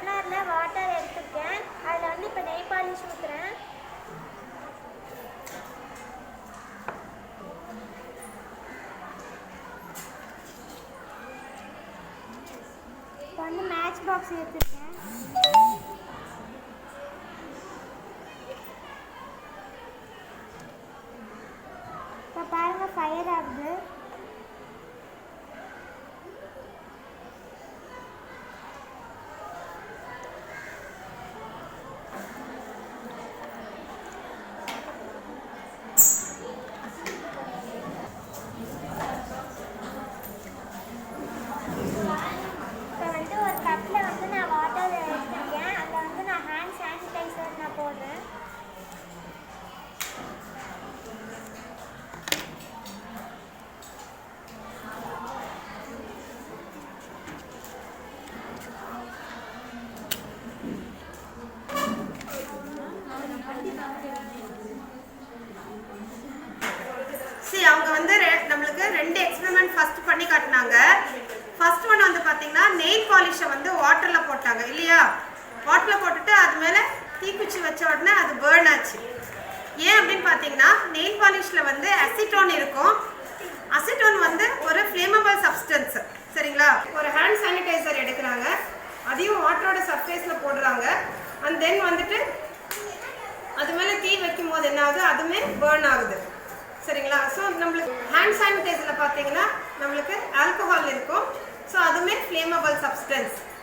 டம்ளரில் வாட்டர் எடுத்துருக்கேன். அதில் வந்து இப்போ நெய் பாலிஷ் ஊற்றுறேன். இப்போ வந்து மேட்ச் பாக்ஸ் எடுத்துருக்கேன். இப்போ பாருங்கள் ஃபயர் ஆகுது. அவங்க வந்து நம்மளுக்கு ரெண்டு எக்ஸ்பெரிமெண்ட் ஃபர்ஸ்ட் பண்ணி காட்டினாங்க. ஃபர்ஸ்ட் ஒன் வந்து பார்த்தீங்கன்னா நெயில் பாலிஷை வந்து வாட்டரில் போட்டாங்க இல்லையா. வாட்டரில் போட்டுட்டு அது மேலே தீக்குச்சி வச்ச உடனே அது பேர்ன் ஆச்சு. ஏன் அப்படின்னு பார்த்தீங்கன்னா நெயில் பாலிஷில் வந்து அசிட்டோன் இருக்கும். அசிட்டோன் வந்து ஒரு ஃப்ளேமபிள் சப்ஸ்டன்ஸ். சரிங்களா. ஒரு ஹேண்ட் சானிடைசர் எடுக்கிறாங்க, அதையும் வாட்டரோட சர்ஃபேஸில் போடுறாங்க. அண்ட் தென் வந்துட்டு அது மேலே தீ வைக்கும் போது என்ன ஆகுது, அதுவுமே பேர்ன் ஆகுது. சரிங்களா. ஸோ நம்மளுக்கு ஹேண்ட் சானிடைசரில் பார்த்தீங்கன்னா நம்மளுக்கு ஆல்கஹால் இருக்கும். ஸோ அதுவுமே ஃப்ளேமபிள் சப்ஸ்டன்ஸ்.